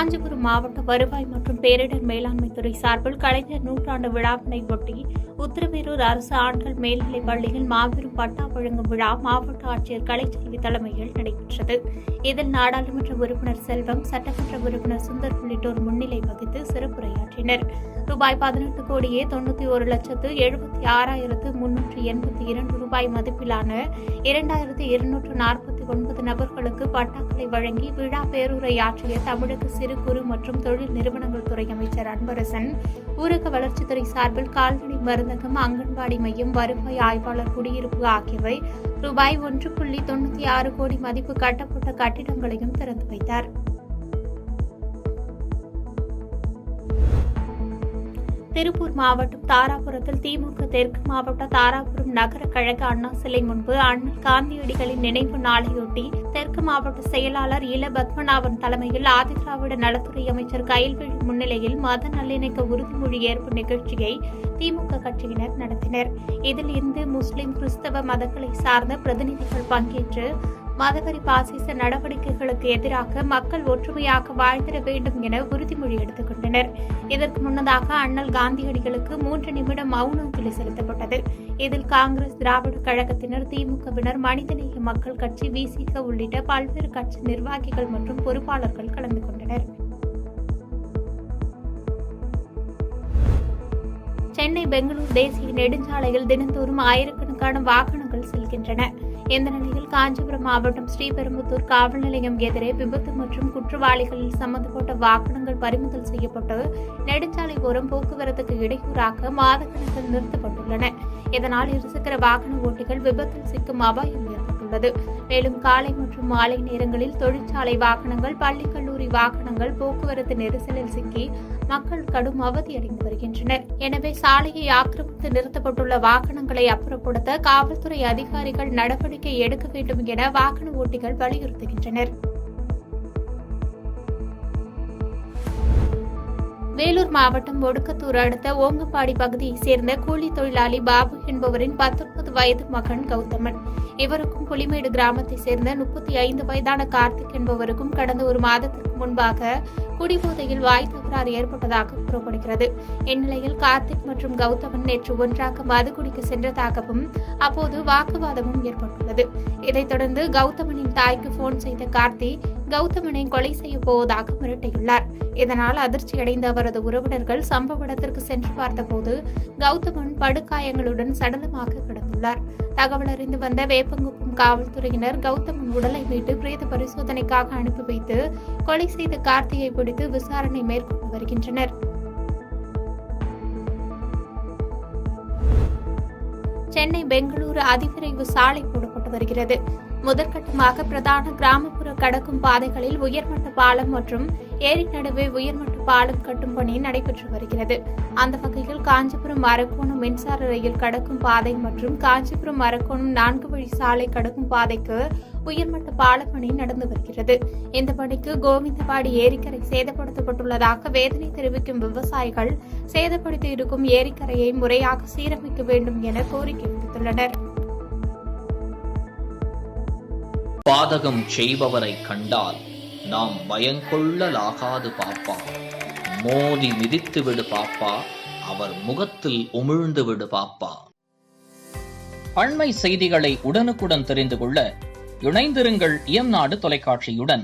காஞ்சிபுரம் மாவட்ட வருவாய் மற்றும் பேரிடர் மேலாண்மை துறை சார்பில் கலைஞர் நூற்றாண்டு விழாவினை ஒட்டி உத்திரமேரூர் அரசு ஆண்கள் மேல்நிலைப் பள்ளியில் மாபெரும் பட்டா வழங்கும் விழா மாவட்ட ஆட்சியர் கலைச்செல்வி தலைமையில் நடைபெற்றது. இதில் நாடாளுமன்ற உறுப்பினர் செல்வம், சட்டமன்ற உறுப்பினர் சுந்தர் உள்ளிட்டோர் முன்னிலை வகித்து சிறப்புரையாற்றினர். ரூபாய் 18,71,76,382 ரூபாய் மதிப்பிலான 2,249 நபர்களுக்கு பட்டாக்களை வழங்கி விழா பேருரையாற்றிய தமிழக சிறு குறு மற்றும் தொழில் நிறுவனங்கள் துறை அமைச்சர் அன்பரசன், ஊரக வளர்ச்சித்துறை சார்பில் கால்நடை மருந்தகம், அங்கன்வாடி மையம், வருவாய் ஆய்வாளர் குடியிருப்பு ஆகியவை ரூபாய் 1.96 கோடி மதிப்பு கட்டப்பட்ட கட்டிடங்களையும் திறந்து வைத்தார். திருப்பூர் மாவட்டம் தாராபுரத்தில் திமுக தெற்கு மாவட்ட தாராபுரம் நகர கழக அண்ணா சிலை முன்பு அண்ணல் காந்தியடிகளின் நினைவு நாளையொட்டி தெற்கு மாவட்ட செயலாளர் இல பத்மநாபன் தலைமையில் ஆதிதிராவிட நலத்துறை அமைச்சர் கயல்விழி முன்னிலையில் மத நல்லிணக்க உறுதிமொழி ஏற்பு நிகழ்ச்சியை திமுக கட்சியினர் நடத்தினர். இதில் இந்து, முஸ்லிம், கிறிஸ்தவ மதங்களை சார்ந்த பிரதிநிதிகள் பங்கேற்று மதவெறி பாசிச நடவடிக்கைகளுக்கு எதிராக மக்கள் ஒற்றுமையாக வாழ்ந்திட வேண்டும் என உறுதிமொழி எடுத்துக் கொண்டனர். இதற்கு முன்னதாக அண்ணல் காந்தியடிகளுக்கு 3 நிமிடம் மௌன அஞ்சலி செலுத்தப்பட்டது. இதில் காங்கிரஸ், திராவிட கழகத்தினர், திமுகவினர், மனிதநேய மக்கள் கட்சி, விசிக உள்ளிட்ட பல்வேறு கட்சி நிர்வாகிகள் மற்றும் பொறுப்பாளர்கள் கலந்து கொண்டனர். சென்னை பெங்களூர் தேசிய நெடுஞ்சாலையில் தினந்தோறும் ஆயிரக்கணக்கான வாகனங்கள் செல்கின்றன. இந்த நிலையில் காஞ்சிபுரம் மாவட்டம் ஸ்ரீபெரும்புதூர் காவல் நிலையம் எதிரே விபத்து மற்றும் குற்றவாளிகளில் சம்பந்தப்பட்ட வாகனங்கள் பறிமுதல் செய்யப்பட்டு நெடுஞ்சாலை ஓரம் போக்குவரத்துக்கு இடையூறாக மாதக்கணக்கில் நிறுத்தப்பட்டுள்ளன. இதனால் இருசக்கர வாகன ஓட்டிகள் விபத்தில் சிக்கும் அபாயம் ஏற்பட்டுள்ளது. மேலும் காலை மற்றும் மாலை நேரங்களில் தொழிற்சாலை வாகனங்கள், பள்ளி கல்லூரி வாகனங்கள் போக்குவரத்து நெரிசலில் சிக்கி மக்கள் கடும் அவதியடைந்து வருகின்றனர். எனவே சாலையை ஆக்கிரமித்து நிறுத்தப்பட்டுள்ள வாகனங்களை அப்புறப்படுத்த காவல்துறை அதிகாரிகள் நடவடிக்கை எடுக்க வேண்டும் என வாகன ஓட்டிகள் வலியுறுத்துகின்றனர். வேலூர் மாவட்டம் ஒடுக்கத்தூர் அடுத்த ஓங்கப்பாடி பகுதியைச் சேர்ந்த கூலி தொழிலாளி பாபு என்பவரின் 19 வயது மகன் கௌதமன். இவருக்கும் புலிமேடு கிராமத்தைச் சேர்ந்த 35 வயதான கார்த்திக் என்பவருக்கும் கடந்த ஒரு மாதத்திற்கு முன்பாக குடிபோதையில் வாய் தகராறு ஏற்பட்டதாக கூறப்படுகிறது. இந்நிலையில் கார்த்திக் மற்றும் கௌதமன் நேற்று ஒன்றாக மது குடிக்க சென்றதாகவும் அப்போது வாக்குவாதமும் ஏற்பட்டுள்ளது. இதைத் தொடர்ந்து கௌதமனின் தாய்க்கு போன் செய்த கார்த்திக் கௌதமனை கொலை செய்ய போவதாக மிரட்டியுள்ளார். இதனால் அதிர்ச்சியடைந்த அவரது உறவினர்கள் சம்பவ இடத்திற்கு சென்று பார்த்தபோது கௌதமன் படுகாயங்களுடன் சடலமாக கிடந்துள்ளார். தகவல் அறிந்து வந்த வேப்பங்குப்பம் காவல்துறையினர் கௌதமன் உடலை மீட்டு பிரேத பரிசோதனைக்காக அனுப்பி வைத்து கொலை செய்த கார்த்தியை பிடித்து விசாரணை மேற்கொண்டு வருகின்றனர். சென்னை பெங்களூரு அதிவிரைவு சாலை போடப்பட்டு வருகிறது. முதற்கட்டமாக பிரதான கிராமப்புற கடக்கும் பாதைகளில் உயர்மட்ட பாலம் மற்றும் ஏரி நடுவே உயர்மட்ட பாலம் கட்டும் பணி நடைபெற்று வருகிறது. அந்த வகையில் காஞ்சிபுரம் அரக்கோணம் மின்சார ரயில் கடக்கும் பாதை மற்றும் காஞ்சிபுரம் அரக்கோணம் 4 வழி சாலை கடக்கும் பாதைக்கு உயர்மட்ட பால பணி நடந்து வருகிறது. இந்த பணிக்கு கோவிந்தவாடி ஏரிக்கரை சேதப்படுத்தப்பட்டுள்ளதாக வேதனை தெரிவிக்கும் விவசாயிகள் சேதப்படுத்தி இருக்கும் ஏரிக்கரையை முறையாக சீரமைக்க வேண்டும் என கோரிக்கை விடுத்துள்ளனர். பாதகம் செய்பவரை கண்டால் நாம் பயங்கொள்ளலாகாது பாப்பா, மோதி மிதித்து விடு பாப்பா, அவர் முகத்தில் உமிழ்ந்து விடு பாப்பா. அண்மை செய்திகளை உடனுக்குடன் தெரிந்து கொள்ள இணைந்திருங்கள் இயம்நாடு தொலைக்காட்சியுடன்.